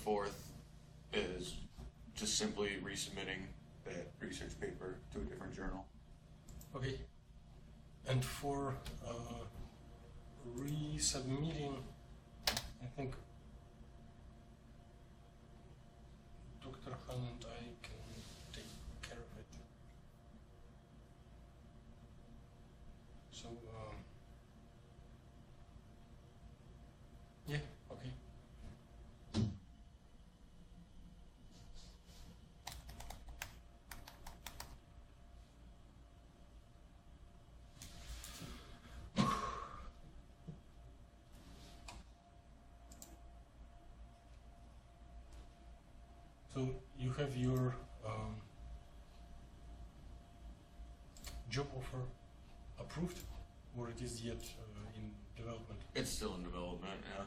fourth is just simply resubmitting that research paper to a different journal. Okay. And for resubmitting, I think Dr. Han and I can take care of it. So, yeah, okay. So you have your job offer approved, or it is yet in development? It's still in development, yeah.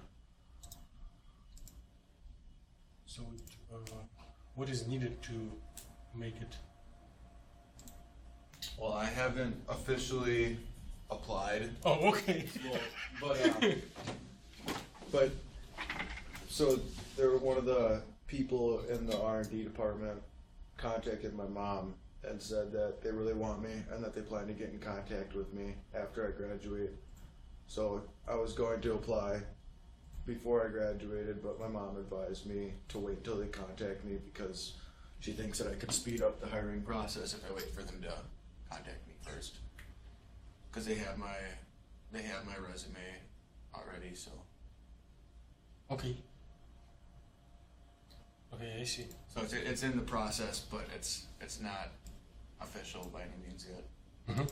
So what is needed to make it? Well, I haven't officially applied. Oh, okay. Well, but so there were one of the people in the R&D department contacted my mom and said that they really want me and that they plan to get in contact with me after I graduate. So I was going to apply before I graduated, but my mom advised me to wait till they contact me because she thinks that I could speed up the hiring process if I wait for them to contact me first. Because they have my resume already, so. Okay. Okay, I see. So it's in the process, but it's not official by any means yet. Mm-hmm.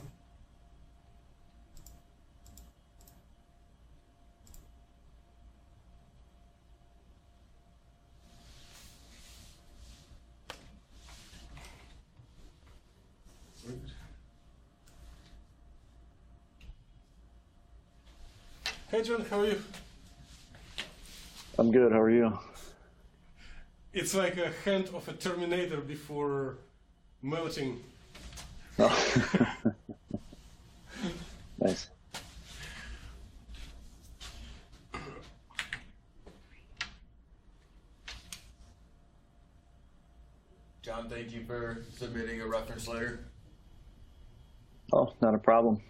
Hey John, how are you? I'm good, how are you? It's like a hand of a Terminator before melting. Oh. Nice. John, thank you for submitting a reference letter. Oh, not a problem.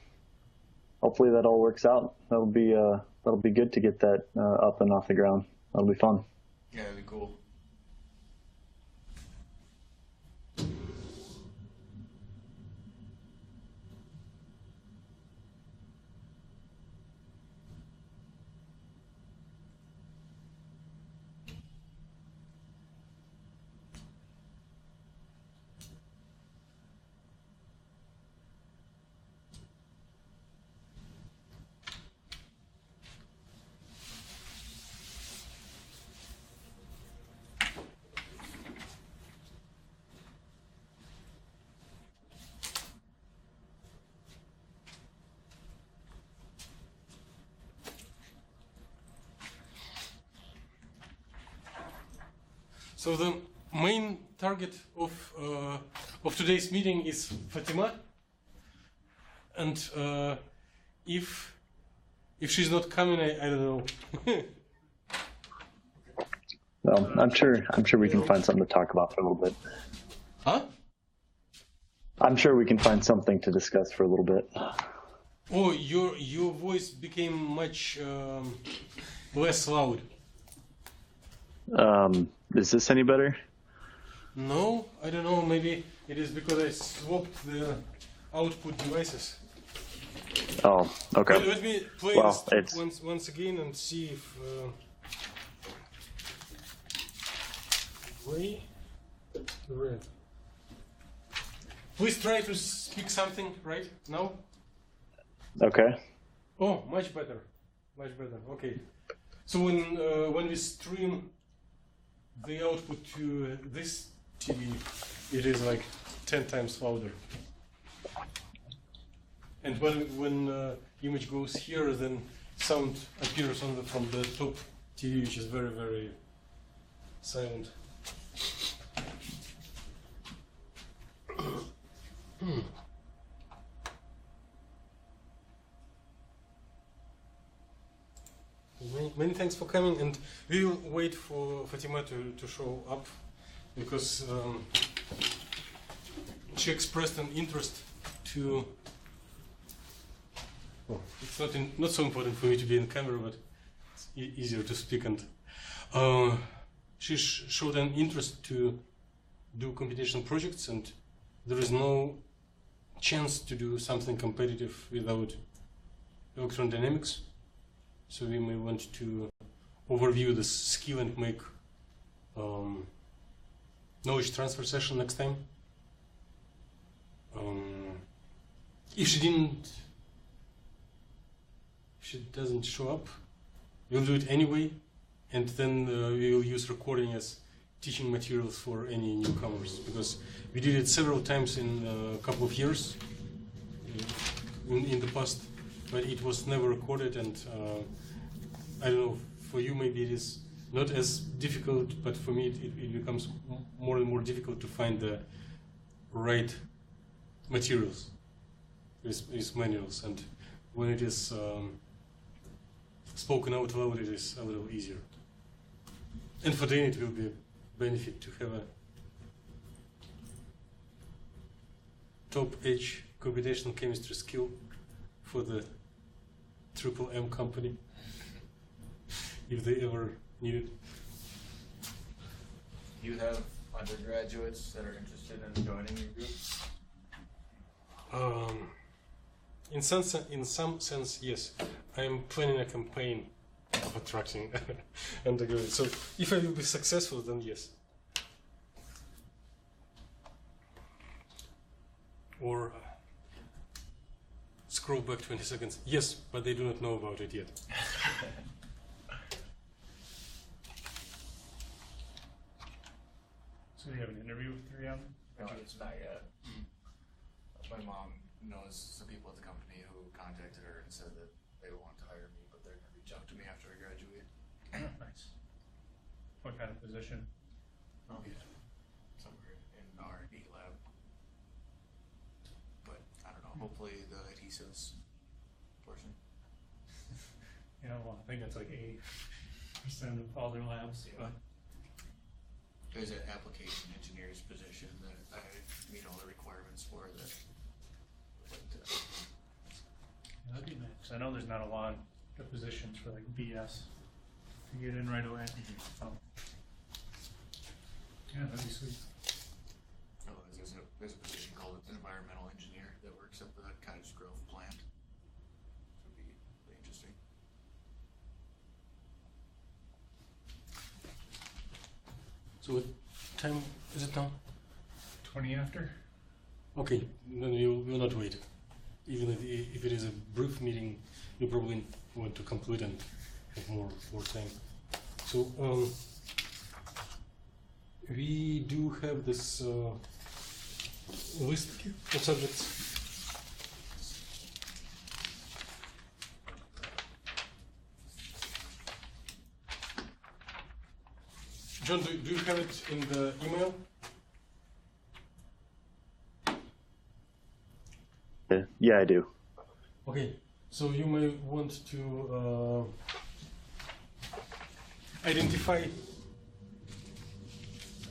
Hopefully that all works out. That'll be good to get that up and off the ground. That'll be fun. Yeah, that'd be cool. So the main target of today's meeting is Fatima, and if she's not coming, I don't know. Well, I'm sure we can find something to talk about for a little bit. Huh? I'm sure we can find something to discuss for a little bit. Oh, your voice became much less loud. Is this any better? No, I don't know. Maybe it is because I swapped the output devices. Oh, okay. Let me play Well, this once again and see if. Play. Red. Please try to speak something right now. Okay. Oh, much better, much better. Okay. So when we stream the output to this TV, it is like 10 times louder. And when image goes here, then sound appears from the top TV, which is very, very silent. Make many thanks for coming, and we will wait for Fatima to show up, because she expressed an interest to. Oh, it's not so important for me to be in camera, but it's easier to speak. And she showed an interest to do computational projects, and there is no chance to do something competitive without electron dynamics. So we may want to overview this skill and make knowledge transfer session next time. If she doesn't show up, we'll do it anyway, and then we will use recording as teaching materials for any newcomers, because we did it several times in a couple of years in the past, but it was never recorded, and I don't know, for you maybe it is not as difficult, but for me it becomes more and more difficult to find the right materials with manuals, and when it is spoken out loud, it is a little easier. And for Dane it will be a benefit to have a top-edge computational chemistry skill for the M company, if they ever need it. Do you have undergraduates that are interested in joining your group? In some sense, yes. I'm planning a campaign of attracting undergraduates. So if I will be successful, then yes. Or scroll back 20 seconds. Yes, but they do not know about it yet. So you have an interview with 3M? No, it's not yet. My mom knows some people at the company who contacted her and said that they want to hire me, but they're going to reach out to me after I graduate. Nice. What kind of position? Somewhere in the R&D lab. But I don't know, hopefully the adhesives portion. Yeah, well, I think that's like 80% of all their labs. Yeah. There's an application engineer's position that I meet all the requirements for that. Yeah, that'd be nice. 'Cause I know there's not a lot of positions for like BS to get in right away. So, yeah, that'd be sweet. Oh, there's a position called an environmental engineer that works at the Cottage Grove plant. So it'd be really interesting. So what time is it now? 20 after? Okay, then we will not wait. Even if it is a brief meeting, you probably want to conclude and have more time. So we do have this list of subjects. John, do you have it in the email? Yeah, I do. Okay, so you may want to identify a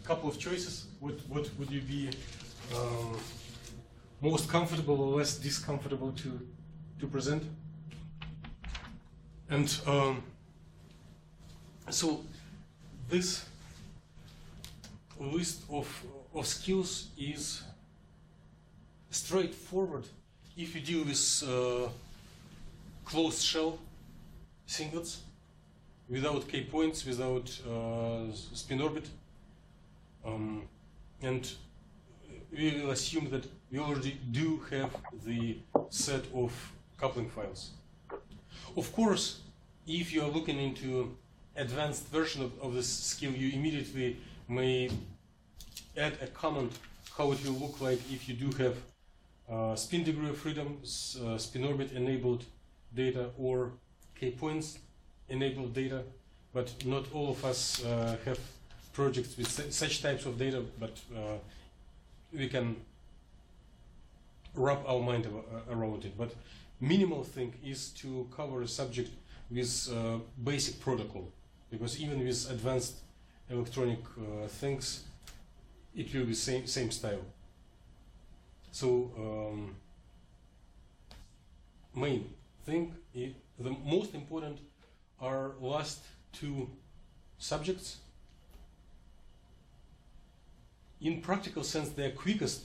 couple of choices. What would you be most comfortable or less discomfortable to present? And so this list of skills is straightforward if you deal with closed shell singlets without K-points, without spin orbit, and we will assume that we already do have the set of coupling files. Of course, if you are looking into advanced version of this skill, you immediately may add a comment how it will look like if you do have spin degree of freedom, spin orbit enabled data, or K-points enabled data, but not all of us have projects with such types of data, but we can wrap our mind around it. But minimal thing is to cover a subject with basic protocol, because even with advanced electronic things, it will be same style. So main thing, the most important are last two subjects. In practical sense, they are quickest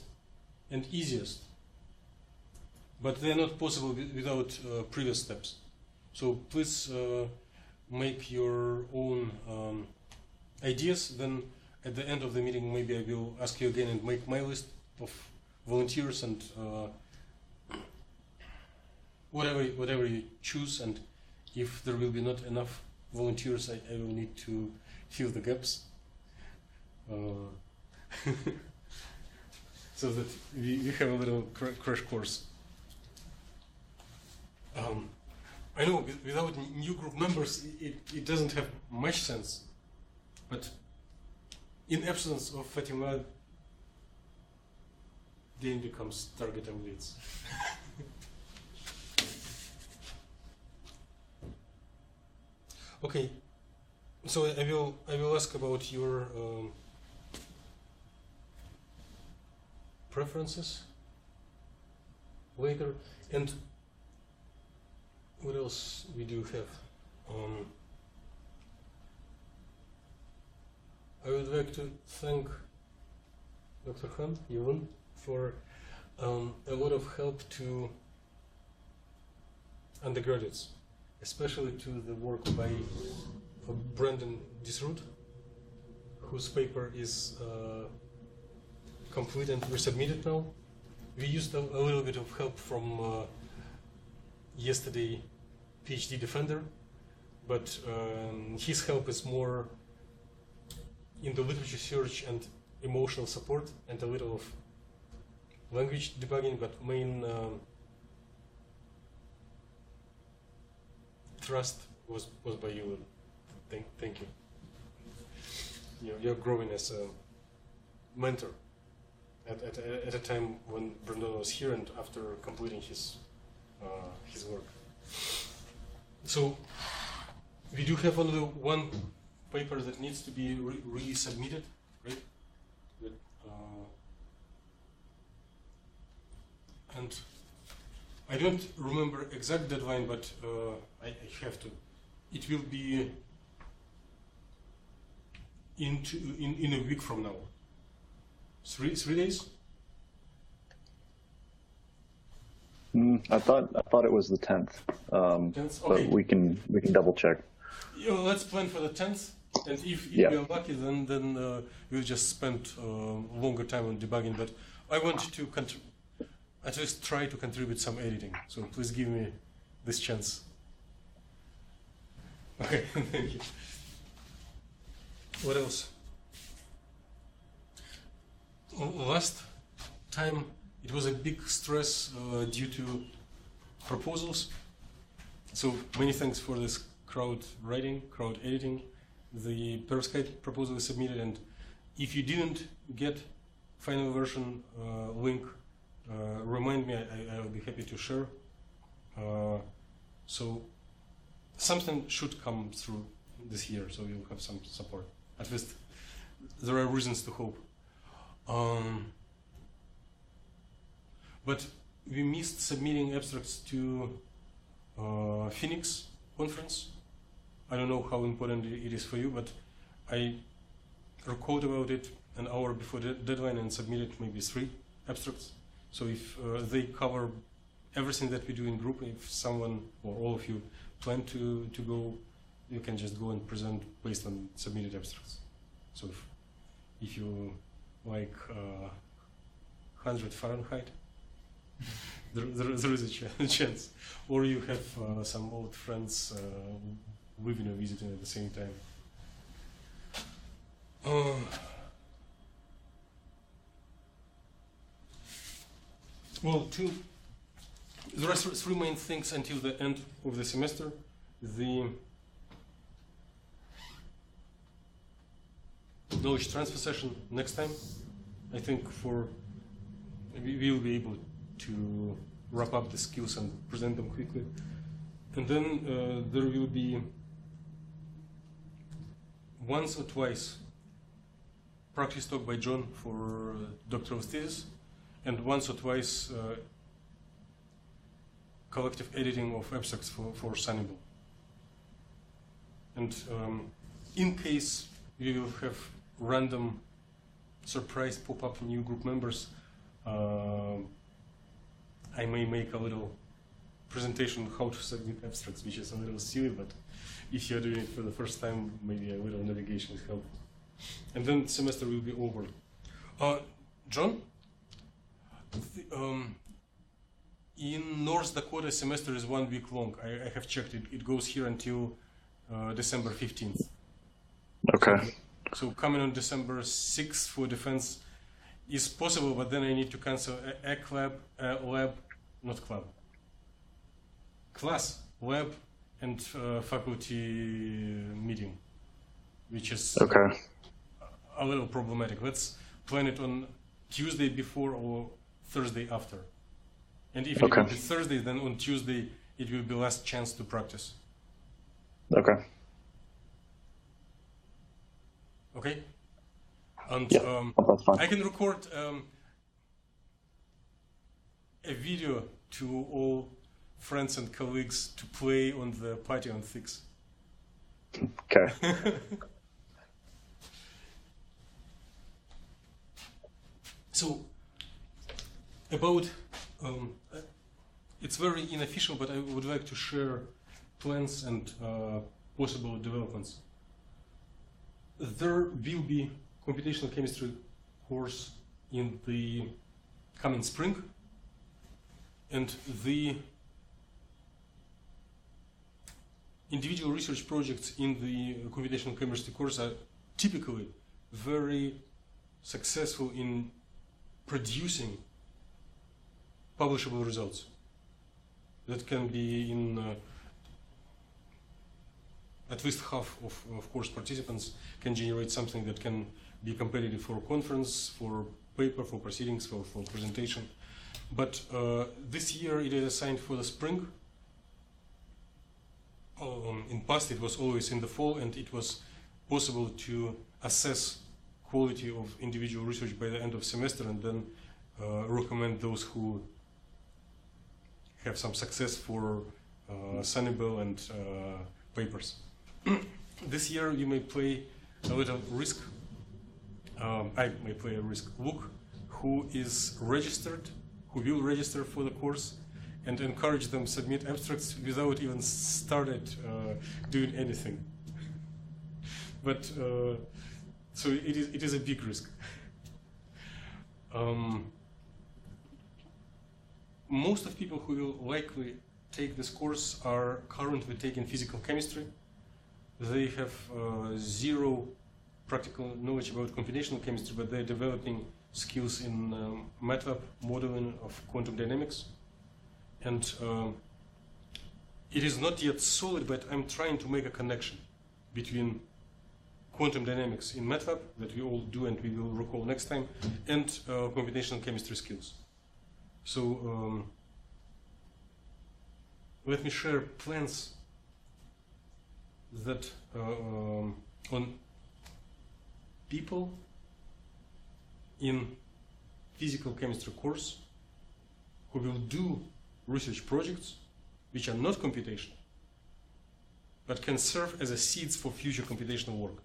and easiest, but they are not possible without previous steps. So please make your own ideas. Then at the end of the meeting, maybe I will ask you again and make my list of volunteers and whatever you choose. And if there will be not enough volunteers, I will need to fill the gaps. So that we have a little crash course. I know without new group members it doesn't have much sense, but in absence of Fatima, Dane becomes target audience. Okay, so I will ask about your preferences later, and what else we do have? I would like to thank Dr. Han Yvonne for a lot of help to undergraduates, especially to the work by Brandon Disroot, whose paper is complete and resubmitted now. We used a little bit of help from yesterday PhD defender, but his help is more in the literature search and emotional support and a little of language debugging, but main trust was by you. Thank you. You're growing as a mentor at a time when Brandon was here and after completing his work. So we do have only one paper that needs to be resubmitted, right? And I don't remember exact deadline, but I have to. It will be in a week from now. 3 days. I thought it was the 10th, 10th? Okay. but we can double check. Let's plan for the 10th, and if we are lucky, then we'll just spend longer time on debugging. But I want to at least try to contribute some editing. So please give me this chance. Okay, thank you. What else? Last time it was a big stress due to proposals. So many thanks for this crowd writing, crowd editing. The Periscope proposal is submitted, and if you didn't get final version link, remind me. I will be happy to share. So something should come through this year, so you'll have some support. At least there are reasons to hope. But we missed submitting abstracts to Phoenix conference. I don't know how important it is for you, but I recorded about it an hour before the deadline and submitted maybe 3 abstracts. So if they cover everything that we do in group, if someone or all of you plan to go, you can just go and present based on submitted abstracts. So if you like 100 Fahrenheit, there is a chance. Or you have some old friends living or visiting at the same time. Well, there are 3 main things until the end of the semester. The knowledge transfer session next time. I think we will be able to wrap up the skills and present them quickly. And then there will be once or twice practice talk by John for doctoral thesis, and once or twice collective editing of abstracts for Sunnyball. And in case we will have random surprise pop-up new group members, I may make a little presentation on how to submit abstracts, which is a little silly, but if you're doing it for the first time, maybe a little navigation is helpful. And then the semester will be over. John? In North Dakota, semester is 1 week long. I have checked it. It goes here until December 15th. Okay. So coming on December 6th for defense is possible, but then I need to cancel a class, lab, and faculty meeting, which is okay. a little problematic. Let's plan it on Tuesday before or Thursday after. And if it will be Thursday, then on Tuesday it will be last chance to practice. Okay. Okay? And Yeah, that's fine. I can record a video to all friends and colleagues to play on the party on 6. Okay. So, about, it's very unofficial, but I would like to share plans and possible developments. There will be computational chemistry course in the coming spring, and the individual research projects in the computational chemistry course are typically very successful in producing publishable results that can be in at least half of course participants can generate something that can be competitive for conference, for paper, for proceedings, for presentation. But this year it is assigned for the spring. In past it was always in the fall, and it was possible to assess quality of individual research by the end of semester and then recommend those who have some success for Sunnyball and papers. This year you may play a little risk. I may play a risk. Look who is registered, who will register for the course, and encourage them to submit abstracts without even started doing anything. But so it is a big risk. Most of people who will likely take this course are currently taking physical chemistry. They have zero practical knowledge about computational chemistry, but they're developing skills in MATLAB modeling of quantum dynamics. And it is not yet solid, but I'm trying to make a connection between quantum dynamics in MATLAB, that we all do and we will recall next time, and computational chemistry skills. So let me share plans that on people in physical chemistry course who will do research projects which are not computational, but can serve as a seeds for future computational work.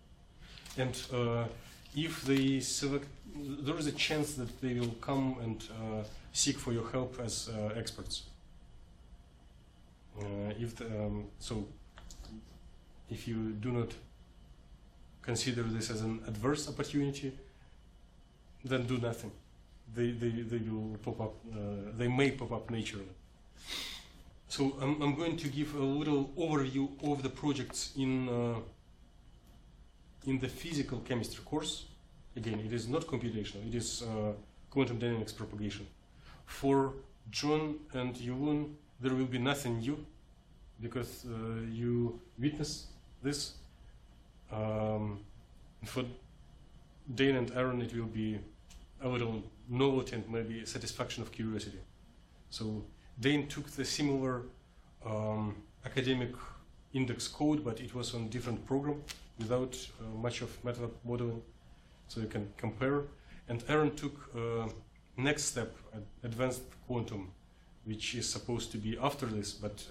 And if they select, there is a chance that they will come and seek for your help as experts. So if you do not consider this as an adverse opportunity, then do nothing. They will pop up. They may pop up naturally. So I'm going to give a little overview of the projects in the physical chemistry course. Again, it is not computational. It is quantum dynamics propagation. For John and Yulun, there will be nothing new because you witnessed this. For Dane and Aaron, it will be a little novelty and maybe satisfaction of curiosity. So Dane took the similar academic index code, but it was on different program without much of MATLAB modeling, so you can compare. And Aaron took next step, advanced quantum, which is supposed to be after this, but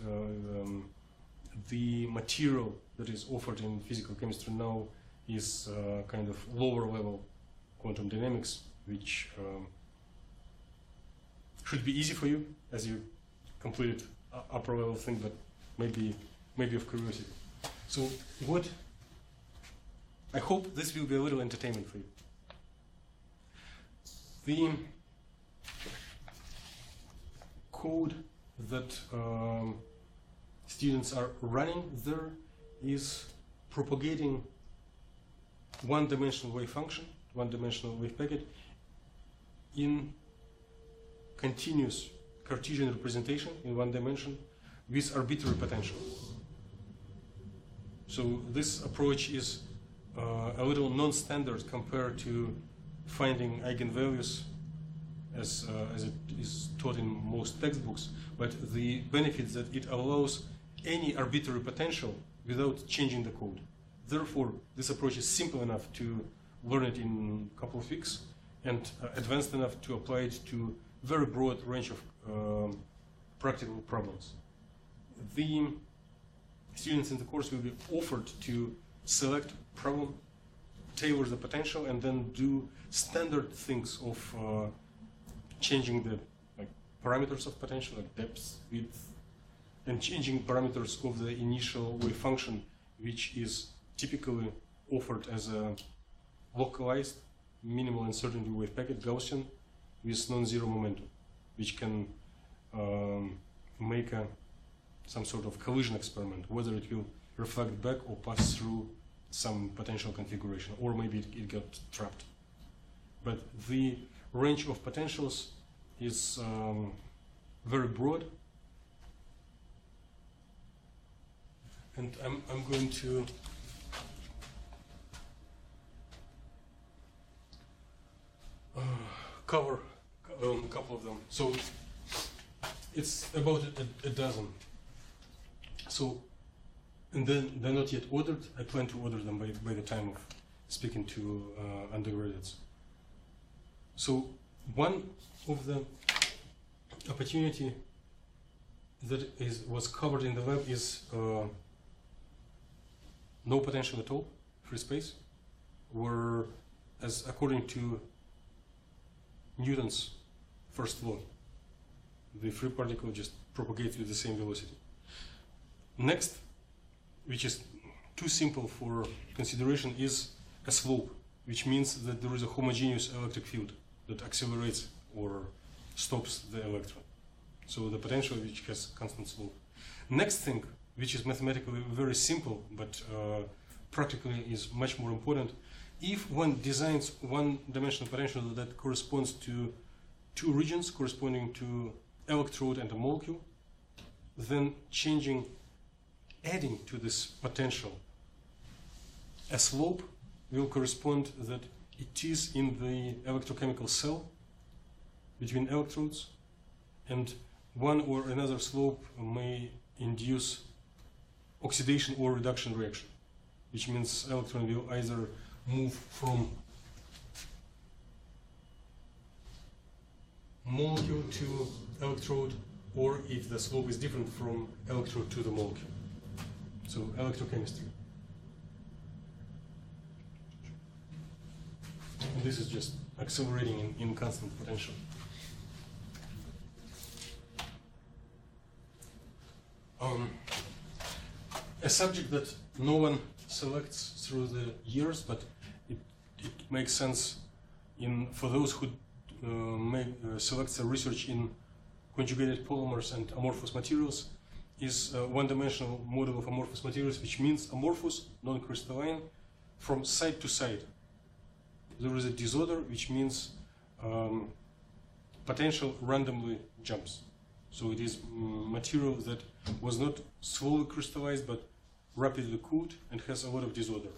the material that is offered in physical chemistry now is kind of lower level quantum dynamics, which should be easy for you as you completed upper level thing, but maybe of curiosity. So what I hope this will be a little entertainment for you. The code that students are running there is propagating one-dimensional wave function, one-dimensional wave packet in continuous Cartesian representation in one dimension with arbitrary potential. So this approach is a little non-standard compared to finding eigenvalues as it is taught in most textbooks, but the benefit is that it allows any arbitrary potential without changing the code. Therefore, this approach is simple enough to learn it in a couple of weeks and advanced enough to apply it to very broad range of practical problems. The students in the course will be offered to select problem, tailor the potential, and then do standard things of changing the parameters of potential, like depth, width, and changing parameters of the initial wave function, which is typically offered as a localized minimal uncertainty wave packet, Gaussian, with non-zero momentum, which can make some sort of collision experiment, whether it will reflect back or pass through some potential configuration, or maybe it got trapped. But the range of potentials is very broad, and I'm going to cover a couple of them. So it's about a dozen. So, and then they're not yet ordered. I plan to order them by the time of speaking to undergraduates. So one of the opportunity that was covered in the lab is no potential at all, free space, where, as according to Newton's first law, the free particle just propagates with the same velocity. Next, which is too simple for consideration, is a slope, which means that there is a homogeneous electric field that accelerates or stops the electron. So the potential which has constant slope. Next thing, which is mathematically very simple, but practically is much more important, if one designs one-dimensional potential that corresponds to two regions corresponding to electrode and a molecule, then adding to this potential a slope will correspond that it is in the electrochemical cell between electrodes, and one or another slope may induce oxidation or reduction reaction, which means electron will either move from molecule to electrode, or if the slope is different, from electrode to the molecule. So electrochemistry. And this is just accelerating in constant potential. A subject that no one selects through the years, but it makes sense for those who select the research in conjugated polymers and amorphous materials, is a one-dimensional model of amorphous materials, which means amorphous, non-crystalline, from side to side. There is a disorder, which means potential randomly jumps. So it is material that was not slowly crystallized, but rapidly cooled and has a lot of disorder.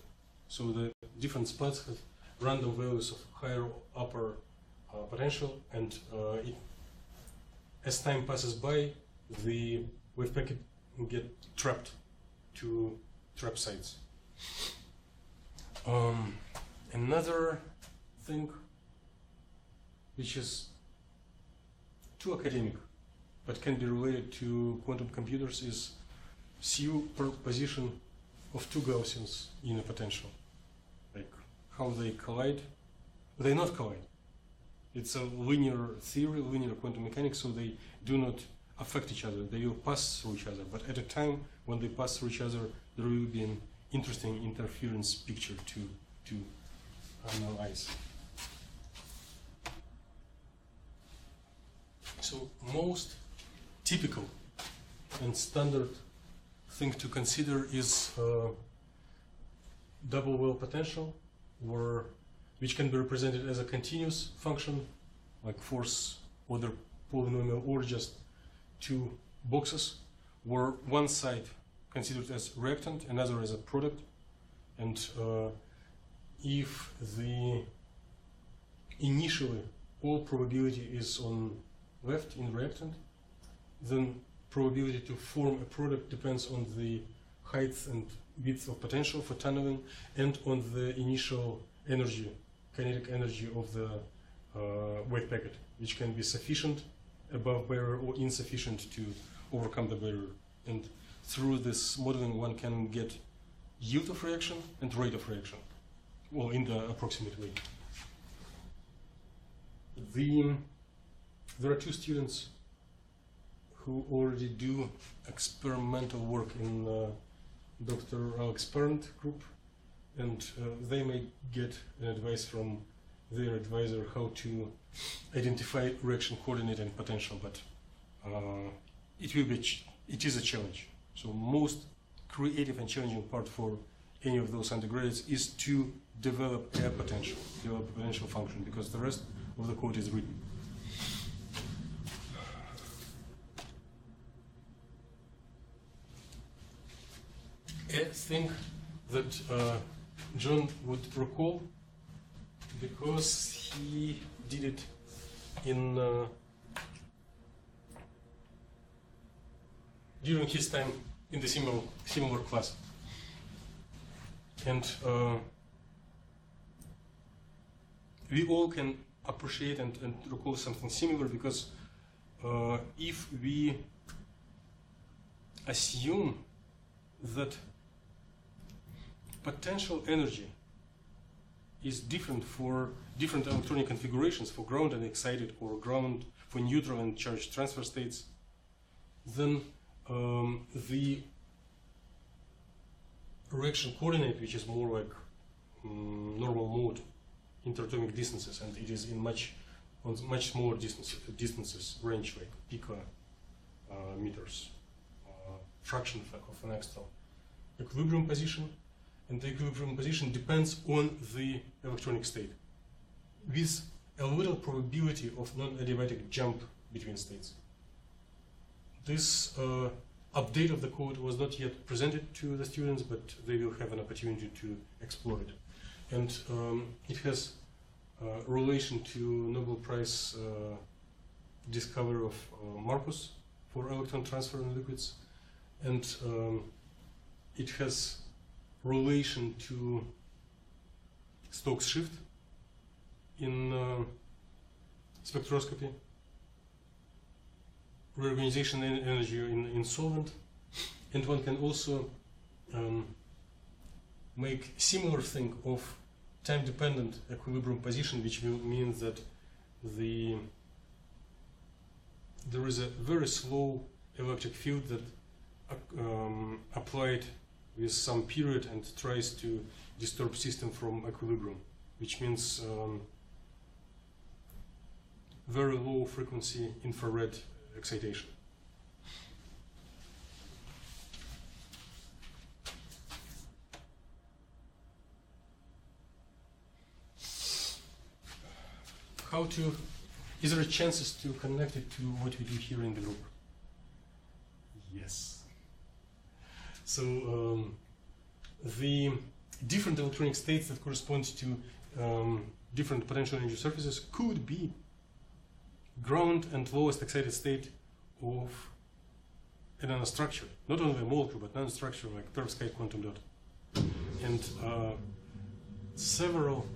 So the different spots have random values of higher, upper potential, and as time passes by, the wave packet get trapped to trap sites. Another thing which is too academic but can be related to quantum computers is superposition of two Gaussians in a potential. Like how they collide. They not collide. It's a linear theory, linear quantum mechanics, so they do not affect each other. They will pass through each other, but at a time when they pass through each other, there will be an interesting interference picture to analyze. So most typical and standard thing to consider is double well potential, which can be represented as a continuous function, like force order polynomial, or just two boxes, where one side considered as reactant, another as a product, and if the initially all probability is on left in reactant, then probability to form a product depends on the height and width of potential for tunneling and on the initial energy, kinetic energy of the wave packet, which can be sufficient above barrier or insufficient to overcome the barrier. And through this modeling, one can get yield of reaction and rate of reaction, well, in the approximate way. There are two students who already do experimental work in Dr. Alex Parent group, and they may get an advice from their advisor how to identify reaction coordinate and potential, but it is a challenge. So most creative and challenging part for any of those undergraduates is to develop a potential function, because the rest of the code is written. A thing that John would recall, because he did it in during his time in the similar class, and we all can appreciate and recall something similar, because if we assume that potential energy is different for different electronic configurations, for ground and excited, or ground for neutral and charged transfer states, then the reaction coordinate, which is more like normal mode interatomic distances, and it is in much smaller distances range, like pico meters, fraction of an external equilibrium position, and the equilibrium position depends on the electronic state, with a little probability of non-adiabatic jump between states. This update of the code was not yet presented to the students, but they will have an opportunity to explore it. And it has relation to Nobel Prize discovery of Marcus for electron transfer in liquids, and it has relation to Stokes shift in spectroscopy, reorganization energy in solvent, and one can also make similar thing of time-dependent equilibrium position, which will mean that there is a very slow electric field that applied with some period and tries to disturb system from equilibrium, which means very low frequency infrared excitation. Is there a chances to connect it to what we do here in the group? Yes. So the different electronic states that correspond to different potential energy surfaces could be ground and lowest excited state of a nanostructure, not only a molecule, but nanostructure like perovskite quantum dot. And several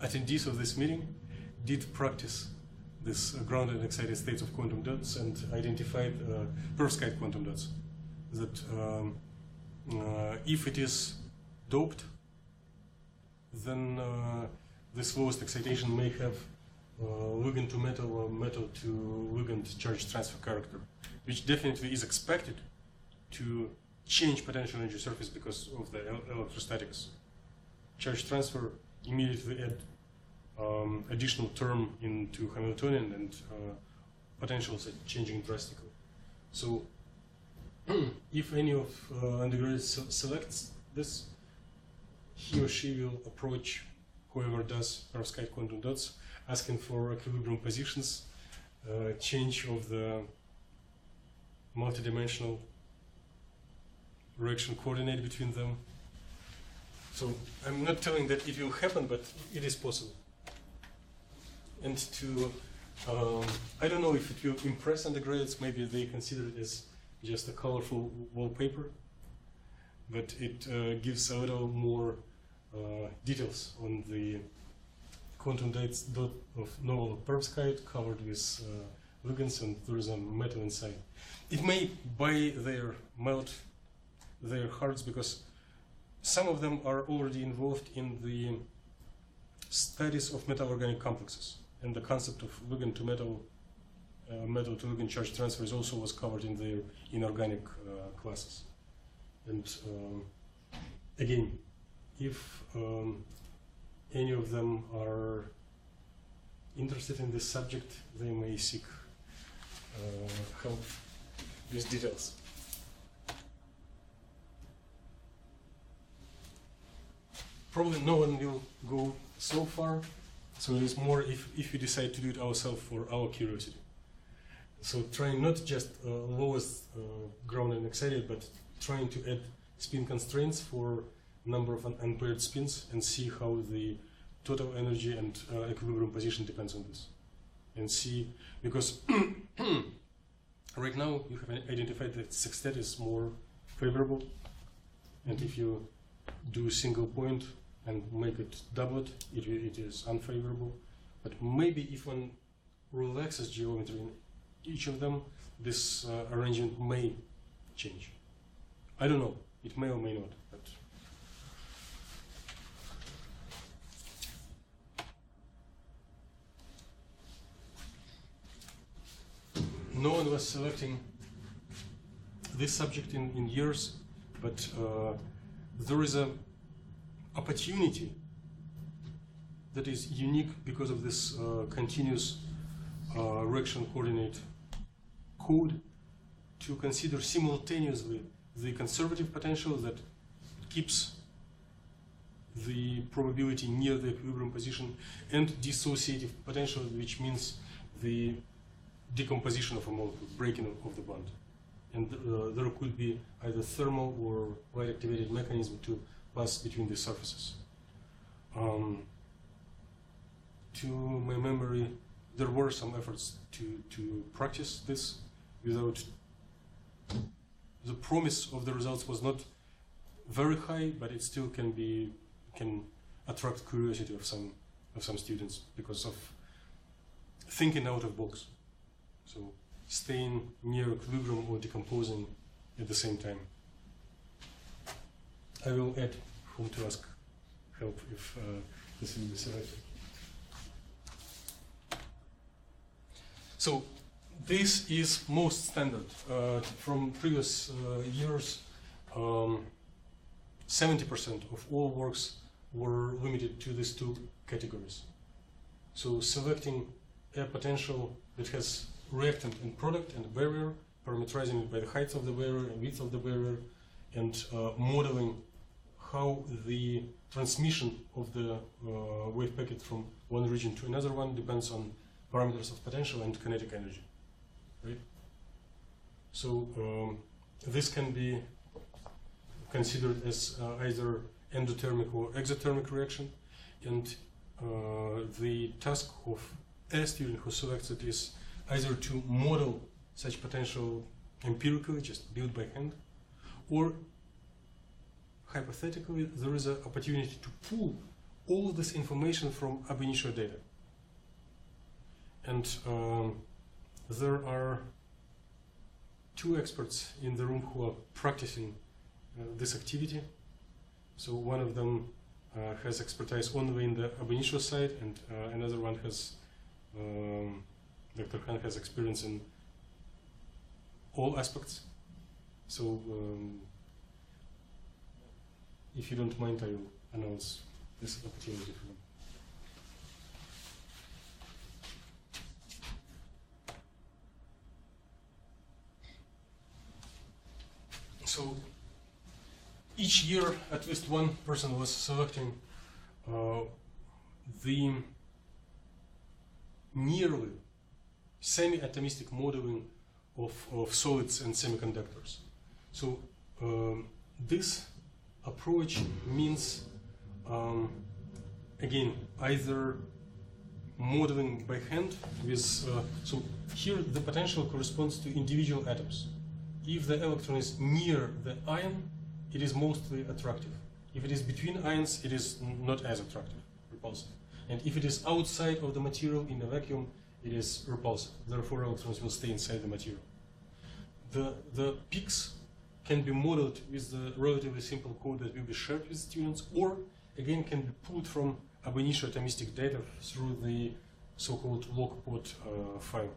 attendees of this meeting did practice this grounded and excited states of quantum dots and identified perovskite quantum dots. That if it is doped, then this lowest excitation may have ligand to metal or metal to ligand charge transfer character, which definitely is expected to change potential energy surface because of the electrostatics. Charge transfer immediately add additional term into Hamiltonian and potentials are changing drastically. So if any of undergraduates selects this, he or she will approach whoever does perovskite quantum dots, asking for equilibrium positions, change of the multidimensional reaction coordinate between them. So I'm not telling that it will happen, but it is possible. And to, I don't know if it will impress undergraduates, maybe they consider it as just a colorful wallpaper, but it gives a little more details on the quantum dot of novel perovskite covered with ligands, and there is a metal inside. It may melt their hearts because some of them are already involved in the studies of metal organic complexes, and the concept of ligand to metal, metal to ligand charge transfer is also was covered in their inorganic classes. And again, if any of them are interested in this subject, they may seek help with details. Probably no one will go so far, so it is more if we decide to do it ourselves for our curiosity. So trying not just lowest ground and excited, but trying to add spin constraints for number of unpaired spins and see how the total energy and equilibrium position depends on this. And see, because right now you have identified that sextet is more favorable, and if you do single point and make it doublet, it is unfavorable. But maybe if one relaxes geometry in each of them, this arrangement may change. I don't know, it may or may not. But no one was selecting this subject in years, but there is a opportunity that is unique because of this continuous reaction coordinate code to consider simultaneously the conservative potential that keeps the probability near the equilibrium position and dissociative potential, which means the decomposition of a molecule, breaking of the bond. And there could be either thermal or light activated mechanism to pass between the surfaces. To my memory, there were some efforts to practice this without. The promise of the results was not very high, but it still can attract curiosity of some students because of thinking out of box. So staying near equilibrium or decomposing at the same time. I will add whom to ask help if this will be selected. So this is most standard. From previous years, 70% of all works were limited to these two categories. So selecting a potential that has reactant and product and barrier, parameterizing it by the height of the barrier and width of the barrier, and modeling how the transmission of the wave packet from one region to another one depends on parameters of potential and kinetic energy, right? So this can be considered as either endothermic or exothermic reaction, and the task of a student who selects it is either to model such potential empirically, just built by hand, or hypothetically, there is an opportunity to pull all of this information from ab initio data. And there are two experts in the room who are practicing this activity. So one of them has expertise only in the ab initio side, and another one has, Dr. Han has experience in all aspects. So if you don't mind, I will announce this opportunity for them. So each year, at least one person was selecting the nearly semi-atomistic modeling of solids and semiconductors. So this approach means, again, either modeling by hand with, so here the potential corresponds to individual atoms. If the electron is near the ion, it is mostly attractive. If it is between ions, it is not as attractive, repulsive. And if it is outside of the material in a vacuum, it is repulsive. Therefore, electrons will stay inside the material. The peaks can be modeled with the relatively simple code that will be shared with students, or again can be pulled from ab initio atomistic data through the so-called logpot file,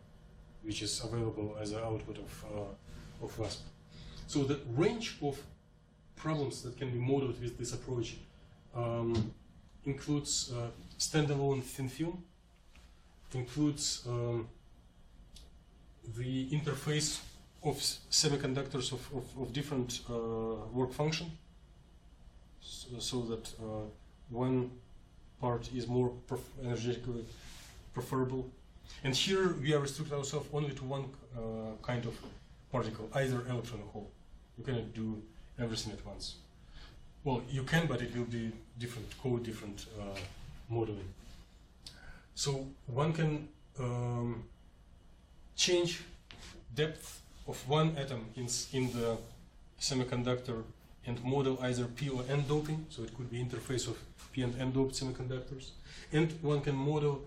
which is available as an output of WASP. So the range of problems that can be modeled with this approach includes standalone thin film, includes the interface of semiconductors of different work function, so that one part is more energetically preferable. And here we are restricting ourselves only to one kind of particle, either electron or hole. You cannot do everything at once. Well, you can, but it will be different code, different modeling. So one can change depth of one atom in the semiconductor and model either P or N doping, so it could be interface of P and N doped semiconductors. And one can model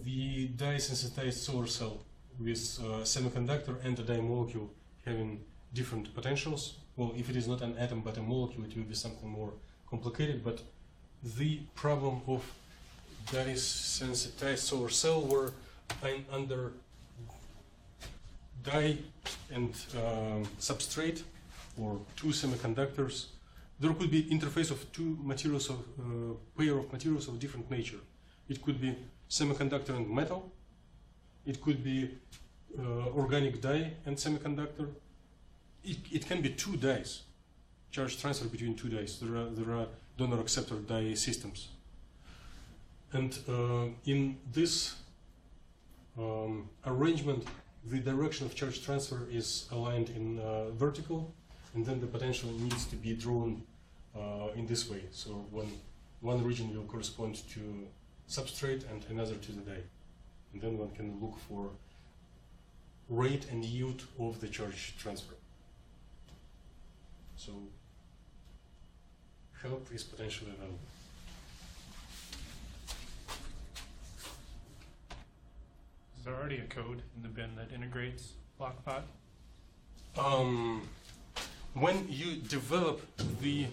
the dye-sensitized solar cell with semiconductor and a dye molecule having different potentials. Well, if it is not an atom but a molecule, it will be something more complicated, but the problem of dye-sensitized solar cell where under dye and substrate, or two semiconductors, there could be interface of two materials of pair of materials of different nature. It could be semiconductor and metal. It could be organic dye and semiconductor. It can be two dyes, charge transfer between two dyes. There are donor-acceptor dye systems. And in this arrangement, the direction of charge transfer is aligned in vertical, and then the potential needs to be drawn in this way. So one region will correspond to substrate and another to the dye. And then one can look for rate and yield of the charge transfer. So help is potentially available. Is there already a code in the bin that integrates LockPod? When you develop the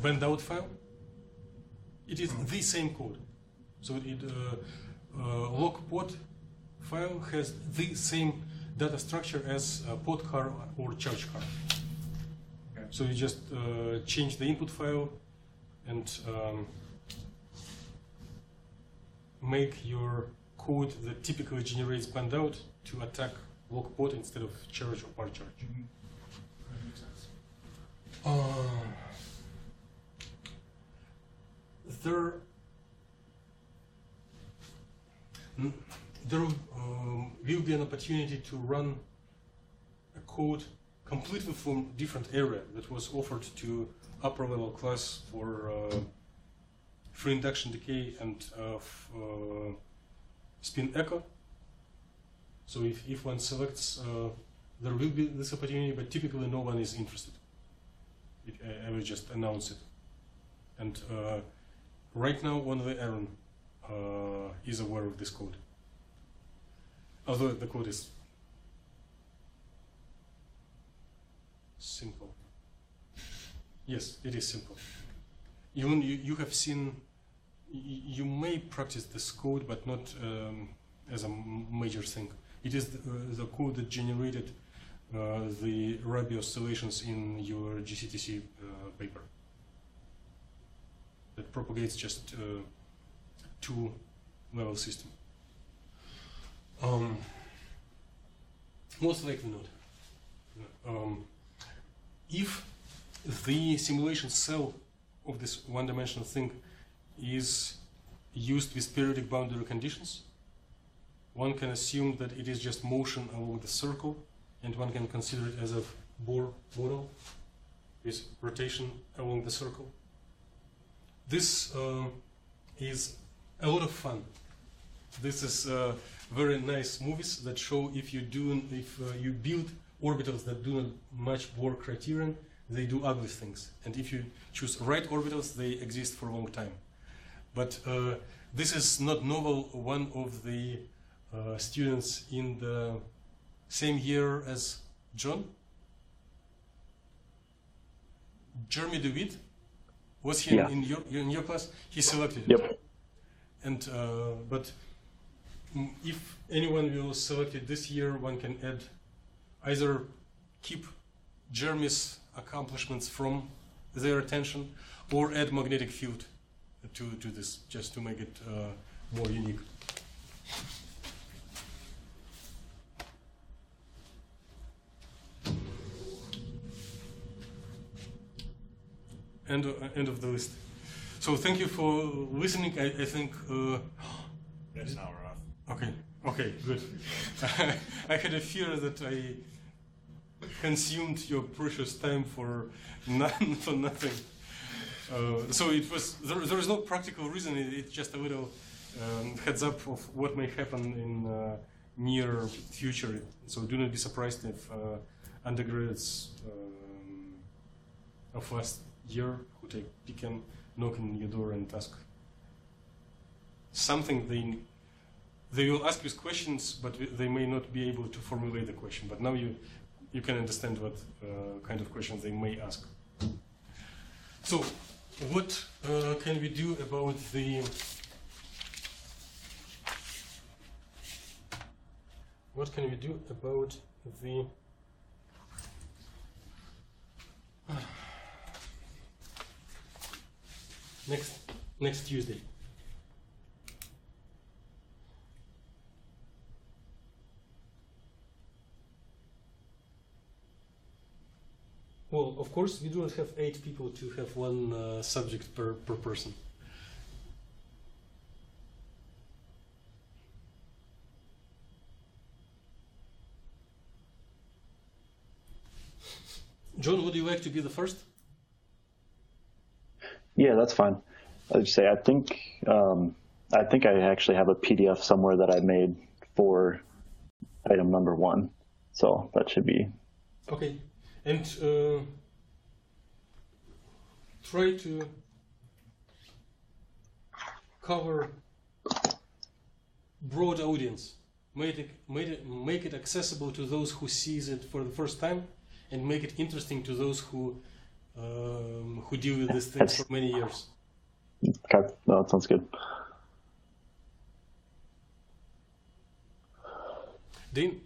bend out file, it is the same code. So LockPod file has the same data structure as a pod car or charge car. Okay. So you just change the input file and make your code that typically generates bend out to attack LockPod instead of charge or part charge. Mm-hmm. That makes sense. There will be an opportunity to run a code completely from different area that was offered to upper level class for free induction decay and spin echo. So if one selects there will be this opportunity, but typically no one is interested. I will just announce it. And right now only Aaron is aware of this code. Although the code is simple. Yes, it is simple. Even you have seen, you may practice this code, but not as a major thing. It is the code that generated the Rabi oscillations in your GCTC paper. That propagates just two-level system. Most likely not. If the simulation cell of this one-dimensional thing is used with periodic boundary conditions, one can assume that it is just motion along the circle, and one can consider it as a Bohr model with rotation along the circle. This is a lot of fun. This is very nice movies that show if you build orbitals that do not match Bohr criterion, they do ugly things. And if you choose right orbitals, they exist for a long time. But this is not novel. One of the students in the same year as John, Jeremy DeWitt, was he Yeah. in your class? He selected it. Yep. And but if anyone will select it this year, one can add either keep Jeremy's accomplishments from their attention, or add magnetic field to this, just to make it more unique. End of the list. So thank you for listening. I think That's an hour off. okay, good. I had a fear that I consumed your precious time for nothing. So it was there is no practical reason. It's just a little heads up of what may happen in near future. So do not be surprised if undergraduates of last year who take PChem knock on your door and ask something. They will ask you questions, but they may not be able to formulate the question. But now you can understand what kind of questions they may ask. So, what can we do about the? What can we do about the? Next Tuesday. Well, of course, we do not have 8 people to have one subject per person. John, would you like to be the first? Yeah, that's fine. I would say I think I actually have a PDF somewhere that I made for item number 1, so that should be okay. And try to cover broad audience. Make it accessible to those who sees it for the first time, and make it interesting to those who deal with these things for many years. okay. No, that sounds good. Dane,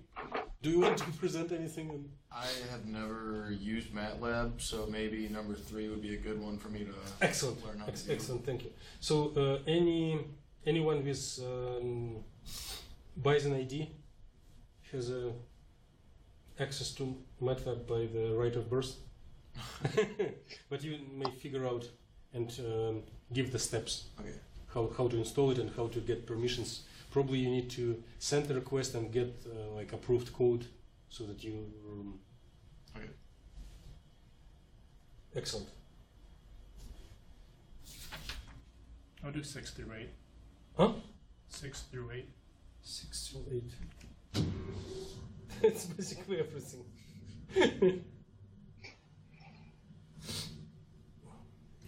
do you want to present anything? I have never used MATLAB, so maybe number 3 would be a good one for me to Excellent. learn how to do. Excellent, thank you. So anyone with Bison ID has access to MATLAB by the right of birth, but you may figure out and give the steps. Okay. How to install it and how to get permissions. Probably you need to send the request and get like approved code so that you. Okay. Excellent. I'll do 6 through 8. Huh? 6 through 8. 6 to 8. That's basically everything.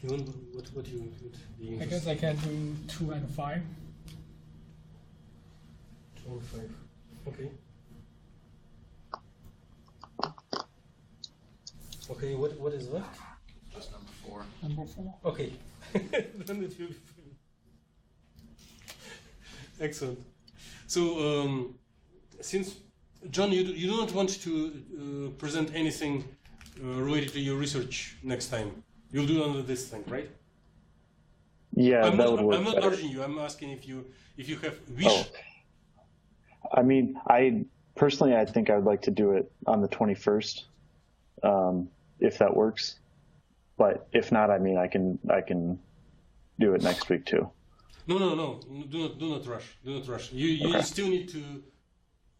What do you be I guess I can do 2 and 5. 2 and 5. Okay. Okay, what is left? Just number 4. Number 4. Okay. Then it will be fine. Excellent. So, since John, you do not want to present anything related to your research next time. You'll do under this thing, right? Yeah, I'm that would work. I'm not better. urging you. I'm asking if you have wish. Oh. I mean, I think I would like to do it on the 21st, if that works. But if not, I mean, I can do it next week too. No. Do not rush. Do not rush. You Okay. still need to.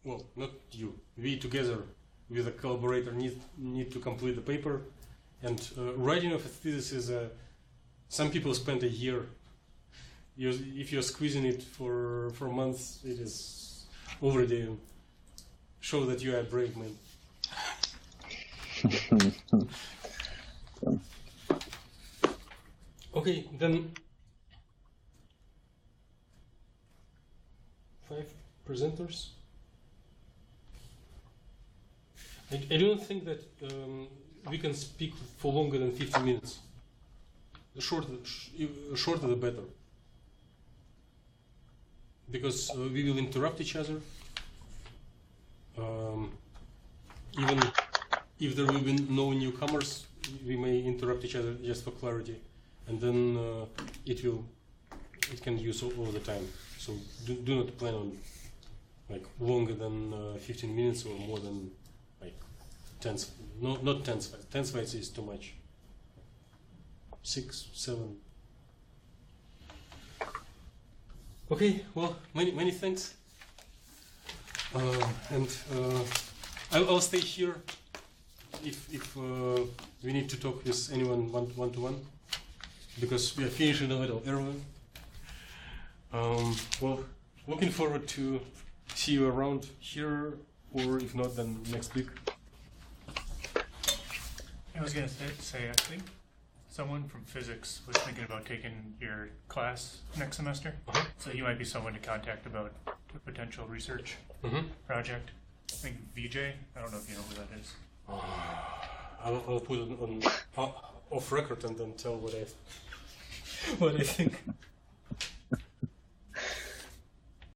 Well, not you. We together with a collaborator need to complete the paper, and writing of a thesis is some people spend a year. If you're squeezing it for months, it is already show that you are a brave man. Okay, then 5 presenters. I don't think that we can speak for longer than 15 minutes. The shorter the better. Because we will interrupt each other. Even if there will be no newcomers, we may interrupt each other just for clarity. And then it can use all the time. So do not plan on like longer than 15 minutes or more than like 10. No, not 10 slides. 10 slides is too much. 6, 7. Okay. Well, many thanks. And I'll stay here if we need to talk with anyone one to one, because we are finishing a little early. Well, looking forward to see you around here, or if not, then next week. I was gonna say, I think someone from physics was thinking about taking your class next semester, so you might be someone to contact about a potential research project. I think VJ, I don't know if you know who that is. I'll put it on off record and then tell what I think.